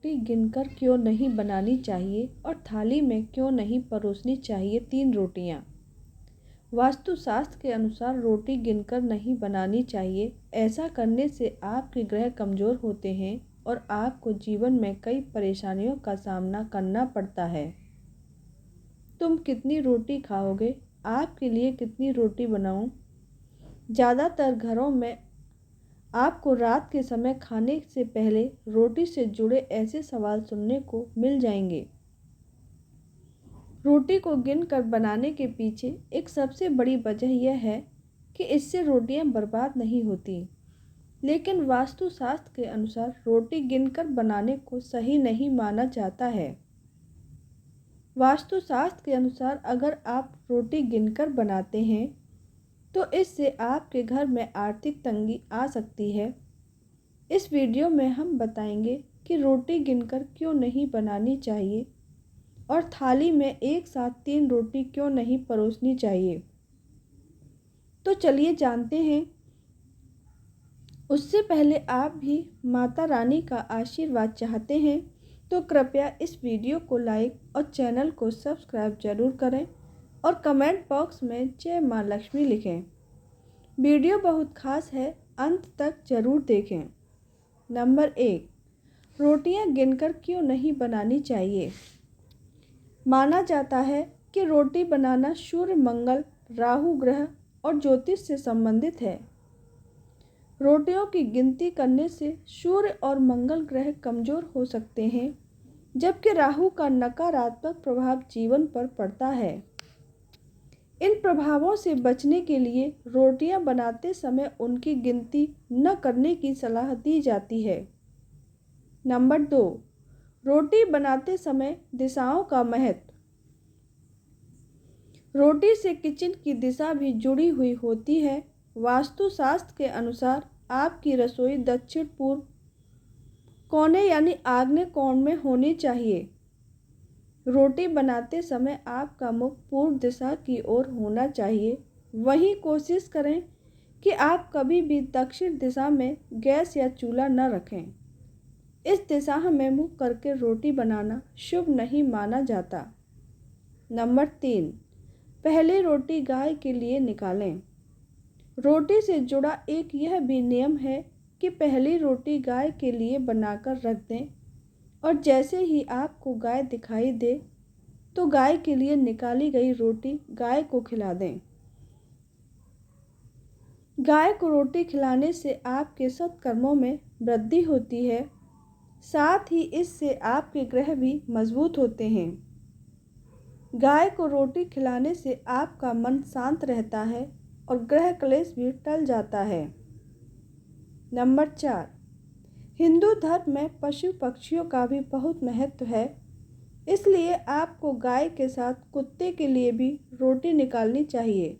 रोटी गिनकर क्यों नहीं बनानी चाहिए और थाली में क्यों नहीं परोसनी चाहिए 3 रोटियां। वास्तुशास्त्र के अनुसार रोटी गिनकर नहीं बनानी चाहिए। ऐसा करने से आपके ग्रह कमज़ोर होते हैं और आपको जीवन में कई परेशानियों का सामना करना पड़ता है। तुम कितनी रोटी खाओगे? आपके लिए कितनी रोटी बनाऊं? ज़्यादातर घरों में आपको रात के समय खाने से पहले रोटी से जुड़े ऐसे सवाल सुनने को मिल जाएंगे। रोटी को गिनकर बनाने के पीछे एक सबसे बड़ी वजह यह है कि इससे रोटियां बर्बाद नहीं होती। लेकिन वास्तुशास्त्र के अनुसार रोटी गिनकर बनाने को सही नहीं माना जाता है। वास्तुशास्त्र के अनुसार अगर आप रोटी गिनकर बनाते हैं तो इससे आपके घर में आर्थिक तंगी आ सकती है। इस वीडियो में हम बताएंगे कि रोटी गिनकर क्यों नहीं बनानी चाहिए और थाली में एक साथ 3 रोटी क्यों नहीं परोसनी चाहिए। तो चलिए जानते हैं। उससे पहले आप भी माता रानी का आशीर्वाद चाहते हैं तो कृपया इस वीडियो को लाइक और चैनल को सब्सक्राइब जरूर करें और कमेंट बॉक्स में जय माँ लक्ष्मी लिखें। वीडियो बहुत खास है, अंत तक जरूर देखें। नंबर 1, रोटियां गिनकर क्यों नहीं बनानी चाहिए। माना जाता है कि रोटी बनाना सूर्य, मंगल, राहु ग्रह और ज्योतिष से संबंधित है। रोटियों की गिनती करने से सूर्य और मंगल ग्रह कमजोर हो सकते हैं, जबकि राहु का नकारात्मक प्रभाव जीवन पर पड़ता है। इन प्रभावों से बचने के लिए रोटियां बनाते समय उनकी गिनती न करने की सलाह दी जाती है। नंबर 2, रोटी बनाते समय दिशाओं का महत्व। रोटी से किचन की दिशा भी जुड़ी हुई होती है। वास्तुशास्त्र के अनुसार आपकी रसोई दक्षिण पूर्व कोने यानी आग्नेय कोण में होनी चाहिए। रोटी बनाते समय आपका मुख पूर्व दिशा की ओर होना चाहिए। वहीं कोशिश करें कि आप कभी भी दक्षिण दिशा में गैस या चूल्हा न रखें। इस दिशा में मुख करके रोटी बनाना शुभ नहीं माना जाता। नंबर 3, पहले रोटी गाय के लिए निकालें। रोटी से जुड़ा एक यह भी नियम है कि पहली रोटी गाय के लिए बनाकर रख दें और जैसे ही आपको गाय दिखाई दे तो गाय के लिए निकाली गई रोटी गाय को खिला दें। गाय को रोटी खिलाने से आपके सत्कर्मों में वृद्धि होती है, साथ ही इससे आपके ग्रह भी मजबूत होते हैं। गाय को रोटी खिलाने से आपका मन शांत रहता है और ग्रह क्लेश भी टल जाता है। नंबर 4, हिंदू धर्म में पशु पक्षियों का भी बहुत महत्व है, इसलिए आपको गाय के साथ कुत्ते के लिए भी रोटी निकालनी चाहिए।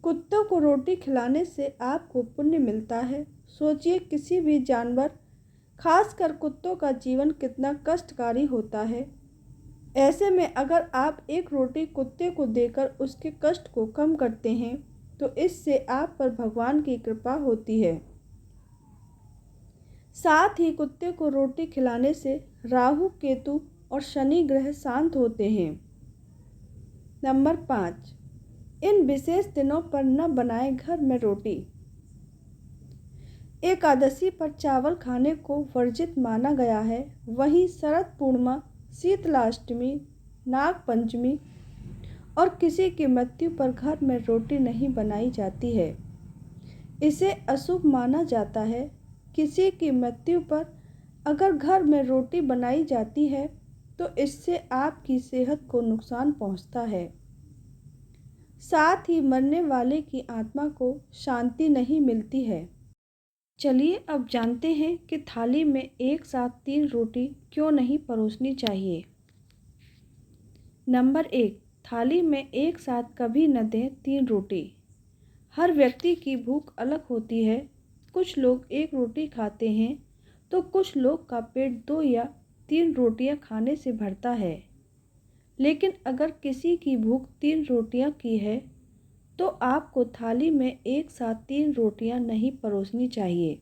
कुत्तों को रोटी खिलाने से आपको पुण्य मिलता है। सोचिए किसी भी जानवर, खासकर कुत्तों का जीवन कितना कष्टकारी होता है। ऐसे में अगर आप एक रोटी कुत्ते को देकर उसके कष्ट को कम करते हैं तो इससे आप पर भगवान की कृपा होती है। साथ ही कुत्ते को रोटी खिलाने से राहु, केतु और शनि ग्रह शांत होते हैं। नंबर 5, इन विशेष दिनों पर न बनाएं घर में रोटी। एकादशी पर चावल खाने को वर्जित माना गया है। वहीं शरद पूर्णिमा, शीतलाष्टमी, नाग पंचमी और किसी की मृत्यु पर घर में रोटी नहीं बनाई जाती है। इसे अशुभ माना जाता है। किसी की मृत्यु पर अगर घर में रोटी बनाई जाती है तो इससे आपकी सेहत को नुकसान पहुंचता है। साथ ही मरने वाले की आत्मा को शांति नहीं मिलती है। चलिए अब जानते हैं कि थाली में एक साथ 3 रोटी क्यों नहीं परोसनी चाहिए। नंबर 1, थाली में एक साथ कभी न दें 3 रोटी। हर व्यक्ति की भूख अलग होती है। कुछ लोग 1 रोटी खाते हैं तो कुछ लोग का पेट 2 या 3 रोटियां खाने से भरता है। लेकिन अगर किसी की भूख 3 रोटियां की है तो आपको थाली में एक साथ 3 रोटियां नहीं परोसनी चाहिए।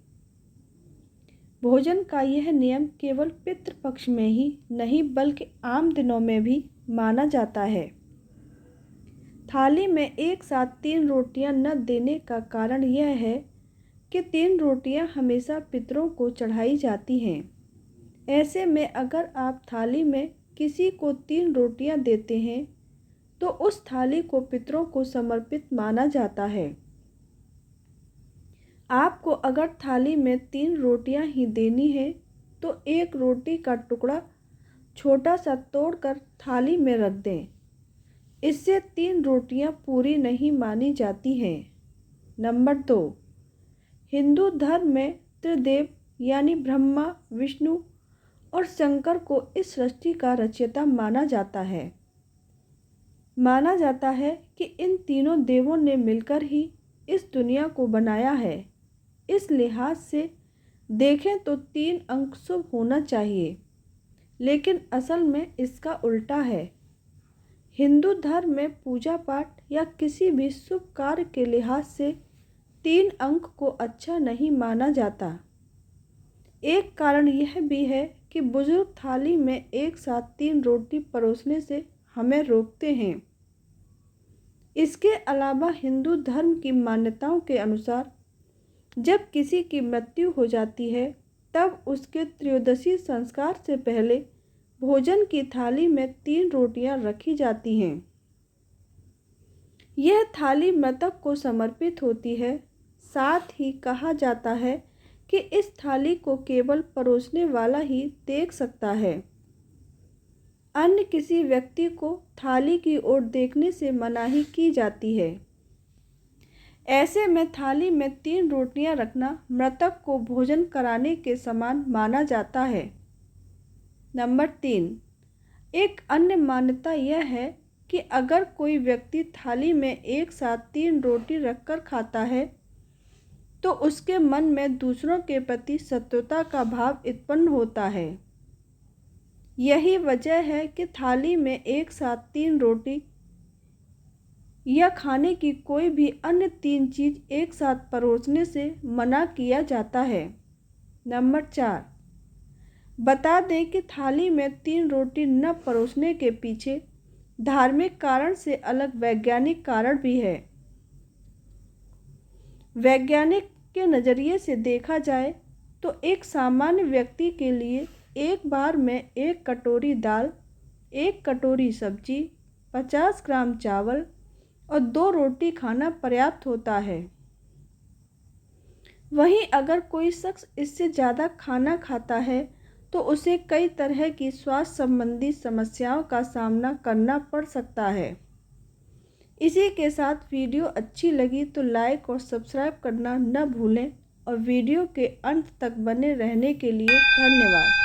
भोजन का यह नियम केवल पितृपक्ष में ही नहीं बल्कि आम दिनों में भी माना जाता है। थाली में एक साथ 3 रोटियां न देने का कारण यह है कि 3 रोटियां हमेशा पितरों को चढ़ाई जाती हैं। ऐसे में अगर आप थाली में किसी को 3 रोटियां देते हैं तो उस थाली को पितरों को समर्पित माना जाता है। आपको अगर थाली में 3 रोटियां ही देनी है तो एक रोटी का टुकड़ा छोटा सा तोड़कर थाली में रख दें। इससे 3 रोटियां पूरी नहीं मानी जाती हैं। नंबर 2, हिंदू धर्म में त्रिदेव यानी ब्रह्मा, विष्णु और शंकर को इस सृष्टि का रचयिता माना जाता है। माना जाता है कि इन तीनों देवों ने मिलकर ही इस दुनिया को बनाया है। इस लिहाज से देखें तो 3 अंक शुभ होना चाहिए, लेकिन असल में इसका उल्टा है। हिंदू धर्म में पूजा पाठ या किसी भी शुभ कार्य के लिहाज से 3 अंक को अच्छा नहीं माना जाता। एक कारण यह भी है कि बुजुर्ग थाली में एक साथ 3 रोटी परोसने से हमें रोकते हैं। इसके अलावा हिंदू धर्म की मान्यताओं के अनुसार जब किसी की मृत्यु हो जाती है तब उसके त्रयोदशी संस्कार से पहले भोजन की थाली में 3 रोटियां रखी जाती हैं। यह थाली मृतक को समर्पित होती है। साथ ही कहा जाता है कि इस थाली को केवल परोसने वाला ही देख सकता है। अन्य किसी व्यक्ति को थाली की ओर देखने से मनाही की जाती है। ऐसे में थाली में 3 रोटियां रखना मृतक को भोजन कराने के समान माना जाता है। नंबर 3, एक अन्य मान्यता यह है कि अगर कोई व्यक्ति थाली में एक साथ 3 रोटी रखकर खाता है तो उसके मन में दूसरों के प्रति शत्रुता का भाव उत्पन्न होता है। यही वजह है कि थाली में एक साथ 3 रोटी या खाने की कोई भी अन्य 3 चीज़ एक साथ परोसने से मना किया जाता है। नंबर 4, बता दें कि थाली में 3 रोटी न परोसने के पीछे धार्मिक कारण से अलग वैज्ञानिक कारण भी है। वैज्ञानिक के नज़रिए से देखा जाए तो एक सामान्य व्यक्ति के लिए एक बार में 1 कटोरी दाल, 1 कटोरी सब्जी, 50 ग्राम चावल और 2 रोटी खाना पर्याप्त होता है। वहीं अगर कोई शख्स इससे ज़्यादा खाना खाता है तो उसे कई तरह की स्वास्थ्य संबंधी समस्याओं का सामना करना पड़ सकता है। इसी के साथ वीडियो अच्छी लगी तो लाइक और सब्सक्राइब करना न भूलें और वीडियो के अंत तक बने रहने के लिए धन्यवाद।